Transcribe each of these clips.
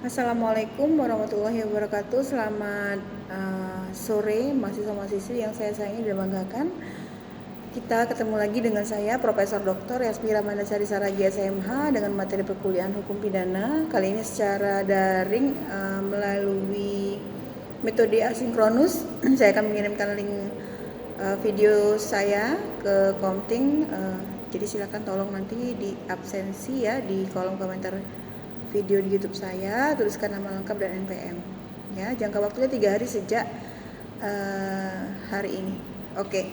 Assalamualaikum warahmatullahi wabarakatuh. Selamat sore mahasiswa-mahasiswi yang saya sayangi dan banggakan. Kita ketemu lagi dengan saya Profesor Dr. Yasmira Mandasari Saragi SMH dengan materi perkuliahan hukum pidana. Kali ini secara daring melalui metode asinkronus. Saya akan mengirimkan link video saya ke Komting. Jadi silakan tolong nanti di absensi ya di kolom komentar video di YouTube saya, tuliskan nama lengkap dan NPM. Ya, jangka waktunya 3 hari sejak hari ini. Oke.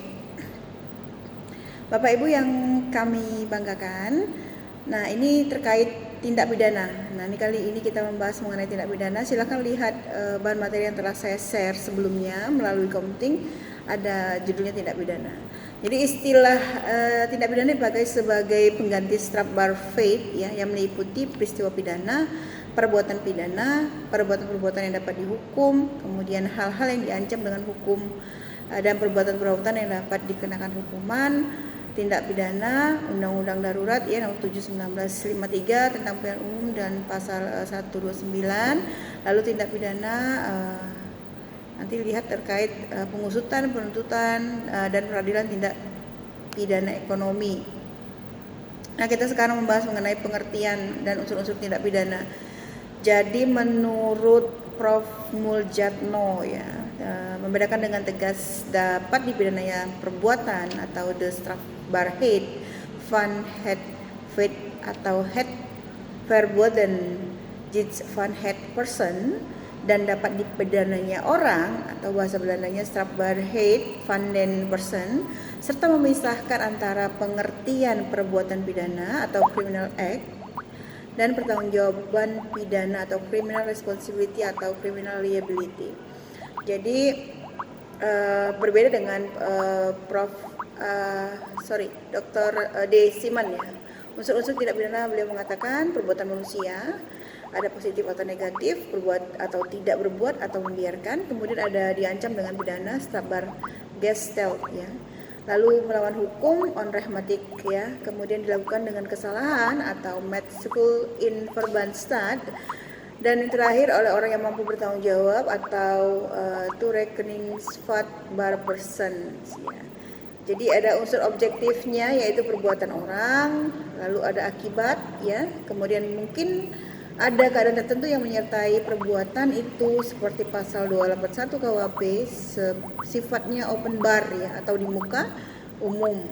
Bapak Ibu yang kami banggakan, nah ini terkait tindak pidana. Nah ini kali ini kita membahas mengenai tindak pidana. Silahkan lihat bahan materi yang telah saya share sebelumnya melalui Komting. Ada judulnya tindak pidana. Jadi istilah tindak pidana dipakai sebagai pengganti strafbar fade ya, yang meliputi peristiwa pidana, perbuatan-perbuatan yang dapat dihukum, kemudian hal-hal yang diancam dengan hukum dan perbuatan-perbuatan yang dapat dikenakan hukuman, tindak pidana, Undang-Undang Darurat ya nomor 7 1953 tentang pidana umum dan pasal 129, lalu tindak pidana nanti lihat terkait pengusutan, penuntutan, dan peradilan tindak pidana ekonomi. Nah, kita sekarang membahas mengenai pengertian dan unsur-unsur tindak pidana. Jadi menurut Prof. Muljatno ya, membedakan dengan tegas dapat dipidanai perbuatan atau the strafbar head, van het feit atau het verboden iets van het person, dan dapat dipidananya orang atau bahasa Belandanya strafbar head van den person, serta memisahkan antara pengertian perbuatan pidana atau criminal act dan pertanggungjawaban pidana atau criminal responsibility atau criminal liability. Jadi berbeda dengan Dr. D. Siman ya. Unsur-unsur tindak pidana beliau mengatakan perbuatan manusia, ada positif atau negatif, berbuat atau tidak berbuat atau membiarkan, kemudian ada diancam dengan pidana strafbar gestalt ya. Lalu melawan hukum onrechtmatig ya, kemudian dilakukan dengan kesalahan atau metskul in verband staat, dan yang terakhir oleh orang yang mampu bertanggung jawab atau toerekeningsvatbaar persons ya. Jadi ada unsur objektifnya yaitu perbuatan orang, lalu ada akibat ya, kemudian mungkin ada keadaan tertentu yang menyertai perbuatan itu seperti pasal 281 KUHP sifatnya open bar ya atau di muka umum.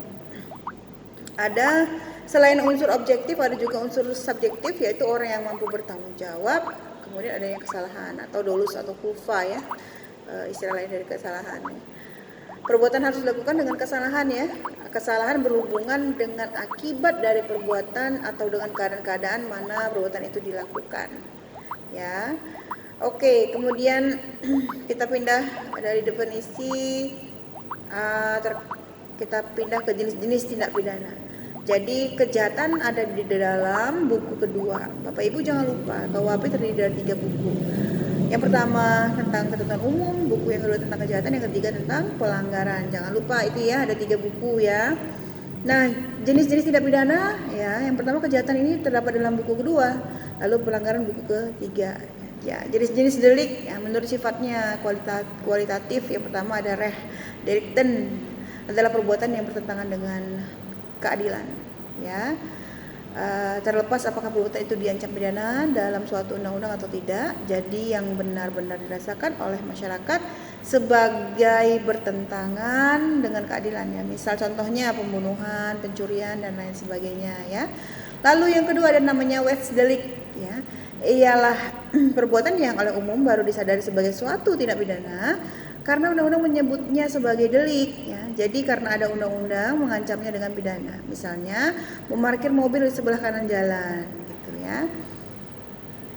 Ada selain unsur objektif ada juga unsur subjektif yaitu orang yang mampu bertanggung jawab, kemudian adanya kesalahan atau dolus atau kulfa ya, istilah lain dari kesalahan. Perbuatan harus dilakukan dengan kesalahan ya. Kesalahan berhubungan dengan akibat dari perbuatan atau dengan keadaan-keadaan mana perbuatan itu dilakukan. Ya. Oke, kemudian kita pindah dari definisi kita pindah ke jenis-jenis tindak pidana. Jadi kejahatan ada di dalam buku kedua. Bapak Ibu jangan lupa, KUHP terdiri dari 3 buku. Yang pertama tentang ketentuan umum, buku yang kedua tentang kejahatan, yang ketiga tentang pelanggaran. Jangan lupa itu ya, ada 3 buku ya. Nah, jenis-jenis tindak pidana ya, yang pertama kejahatan ini terdapat dalam buku kedua, lalu pelanggaran buku ketiga. Ya, jenis-jenis delik ya, menurut sifatnya kualitatif. Yang pertama ada delicten, adalah perbuatan yang bertentangan dengan keadilan ya. Terlepas apakah perbuatan itu diancam pidana dalam suatu undang-undang atau tidak, jadi yang benar-benar dirasakan oleh masyarakat sebagai bertentangan dengan keadilan ya. Misal contohnya pembunuhan, pencurian dan lain sebagainya ya. Lalu yang kedua ada namanya wetsdelik ya. Ialah perbuatan yang oleh umum baru disadari sebagai suatu tindak pidana karena undang-undang menyebutnya sebagai delik ya. Jadi karena ada undang-undang mengancamnya dengan pidana. Misalnya memarkir mobil di sebelah kanan jalan gitu ya.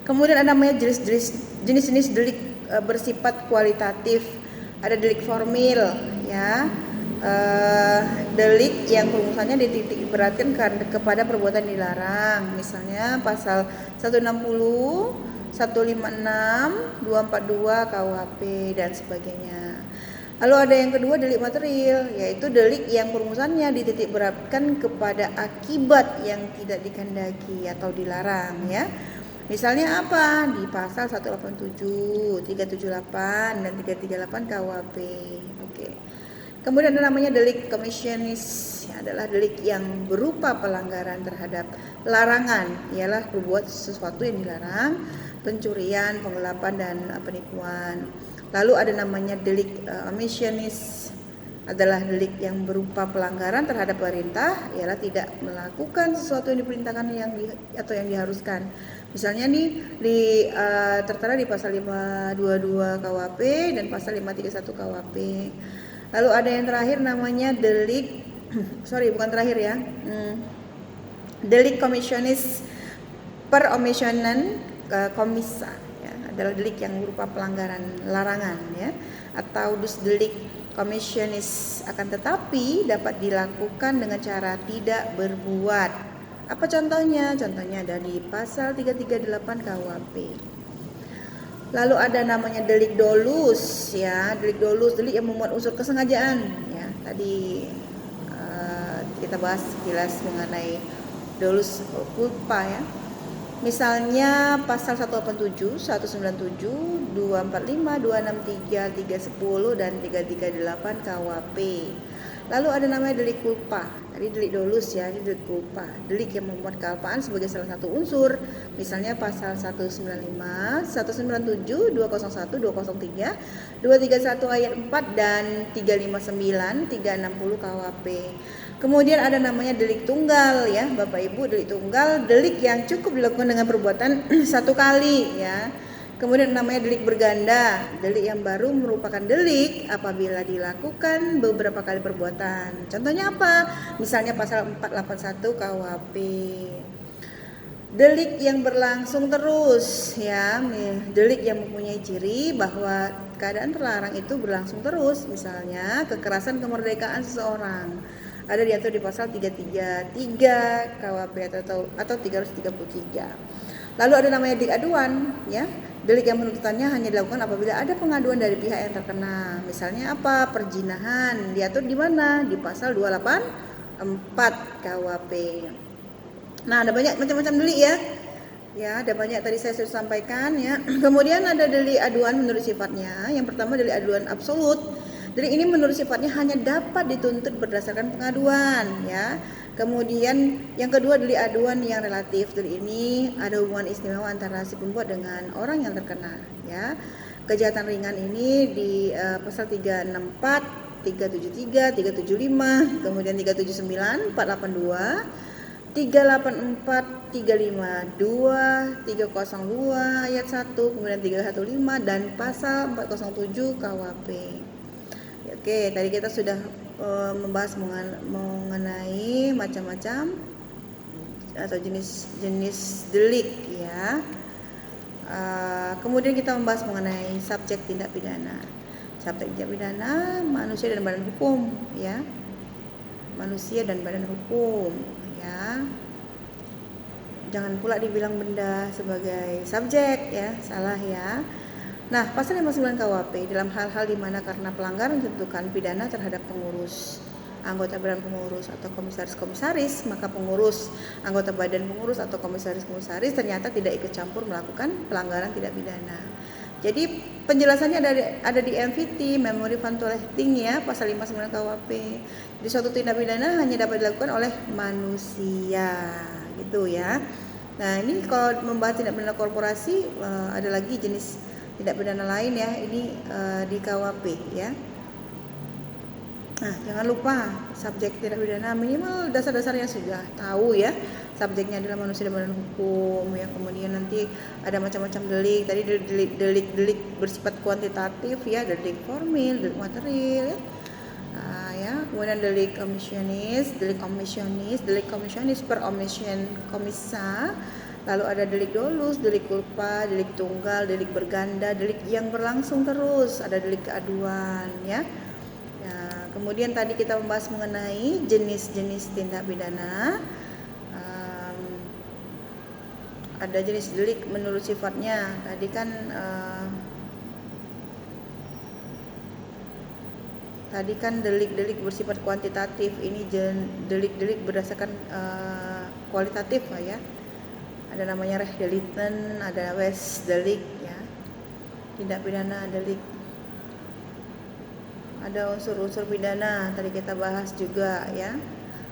Kemudian ada namanya jenis-jenis delik bersifat kualitatif. Ada delik formil ya. Delik yang perumusannya dititik beratkan kepada perbuatan dilarang. Misalnya pasal 160, 156, 242 KUHP dan sebagainya. Lalu ada yang kedua delik material, yaitu delik yang perumusannya dititik beratkan kepada akibat yang tidak dikehendaki atau dilarang ya. Misalnya apa? Di pasal 187, 378 dan 338 KUHP. Oke. Kemudian ada namanya delik komisionis, adalah delik yang berupa pelanggaran terhadap larangan, ialah berbuat sesuatu yang dilarang, pencurian, penggelapan dan penipuan. Lalu ada namanya delik omissionis, adalah delik yang berupa pelanggaran terhadap perintah, ialah tidak melakukan sesuatu yang diperintahkan atau yang diharuskan. Misalnya nih tertera di pasal 522 KUHP dan pasal 531 KUHP. Lalu ada yang terakhir namanya delik delik komisionis peromisionan komisa, ya, adalah delik yang berupa pelanggaran larangan, ya, atau delik komisionis, akan tetapi dapat dilakukan dengan cara tidak berbuat. Apa contohnya? Contohnya ada di pasal 338 KUHP. Lalu ada namanya delik dolus, ya, delik dolus, delik yang memuat unsur kesengajaan, ya. Tadi kita bahas jelas mengenai dolus culpa, ya. Misalnya pasal 187, 197, 245, 263, 310 dan 338 KUHP. Lalu ada namanya delik culpa. Tadi delik dolus, ya, ini delik culpa. Delik yang memuat kealpaan sebagai salah satu unsur. Misalnya pasal 195, 197, 201, 203, 231 ayat 4 dan 359, 360 KUHP. Kemudian ada namanya delik tunggal, ya, Bapak Ibu. Delik tunggal, delik yang cukup dilakukan dengan perbuatan satu kali, ya. Kemudian namanya delik berganda, delik yang baru merupakan delik apabila dilakukan beberapa kali perbuatan. Contohnya apa? Misalnya pasal 481 KUHP. Delik yang berlangsung terus, ya, delik yang mempunyai ciri bahwa keadaan terlarang itu berlangsung terus. Misalnya kekerasan kemerdekaan seseorang, ada diatur di pasal 333 KUHP atau 333. Lalu ada namanya delik aduan, ya. Delik yang penuntutannya hanya dilakukan apabila ada pengaduan dari pihak yang terkena. Misalnya apa? Perzinahan, diatur di mana? Di pasal 284 KUHP. Nah, ada banyak macam-macam delik, ya. Ya, ada banyak tadi saya sudah sampaikan, ya. Kemudian ada delik aduan menurut sifatnya. Yang pertama delik aduan absolut. Delik ini menurut sifatnya hanya dapat dituntut berdasarkan pengaduan, ya. Kemudian yang kedua delik aduan yang relatif. Delik ini ada hubungan istimewa antara si pembuat dengan orang yang terkena, ya. Kejahatan ringan ini di pasal 364, 373, 375, kemudian 379, 482, 384, 352, 302 ayat 1, kemudian 315 dan pasal 407 KUHP. Oke, tadi kita sudah membahas mengenai macam-macam atau jenis-jenis delik, ya. Kemudian kita membahas mengenai subjek tindak pidana. Subjek tindak pidana manusia dan badan hukum, ya. Manusia dan badan hukum, ya. Jangan pula dibilang benda sebagai subjek, ya, salah, ya. Nah, pasal 59 KUHP dalam hal-hal di mana karena pelanggaran ditentukan pidana terhadap pengurus, anggota badan pengurus atau komisaris-komisaris, maka pengurus, anggota badan pengurus atau komisaris-komisaris ternyata tidak ikut campur melakukan pelanggaran tidak pidana. Jadi penjelasannya ada di MVT, Memory Fund Collecting, ya, pasal 59 KUHP. Jadi suatu tindak pidana hanya dapat dilakukan oleh manusia, gitu, ya. Nah, ini kalau membahas tindak pidana korporasi, ada lagi jenis tindak pidana lain, ya, ini di KUHP, ya. Nah, jangan lupa subjek tindak pidana minimal dasar-dasarnya sudah tahu, ya. Subjeknya adalah manusia dan badan hukum, ya. Kemudian nanti ada macam-macam delik. Tadi delik bersifat kuantitatif, ya, delik formil, delik material, ya. Ya, kemudian delik komisionis per omission komisa. Lalu ada delik dolus, delik culpa, delik tunggal, delik berganda, delik yang berlangsung terus, ada delik keaduan, ya. Nah, kemudian tadi kita membahas mengenai jenis-jenis tindak pidana. Ada jenis delik menurut sifatnya. Tadi kan delik-delik bersifat kuantitatif. Ini delik-delik berdasarkan kualitatif, ya. Ada namanya Rechtsdelicten, ada Westdelik ya. Tindak pidana delik. Ada unsur-unsur pidana tadi kita bahas juga ya.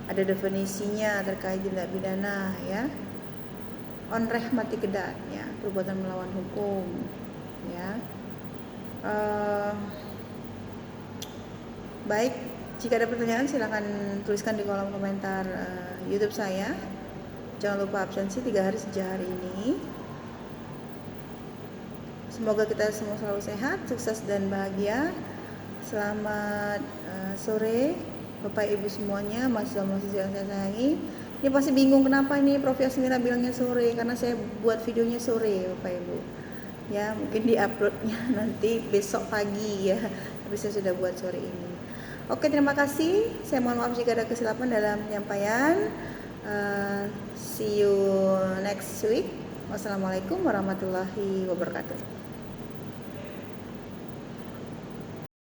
Ada definisinya terkait tindak pidana ya. Onrecht mati kedat ya, perbuatan melawan hukum ya. Baik, jika ada pertanyaan silahkan tuliskan di kolom komentar YouTube saya. Jangan lupa absensi 3 hari sejak hari ini. Semoga kita semua selalu sehat, sukses dan bahagia. Selamat sore Bapak Ibu semuanya, mahasiswa-mahasiswa yang saya sayangi. Ini pasti bingung kenapa nih Prof Yasmila bilangnya sore, karena saya buat videonya sore Bapak Ibu. Ya, mungkin di-uploadnya nanti besok pagi ya. Tapi saya sudah buat sore ini. Oke, terima kasih. Saya mohon maaf jika ada kesilapan dalam penyampaian. See you next week. Wassalamualaikum warahmatullahi wabarakatuh.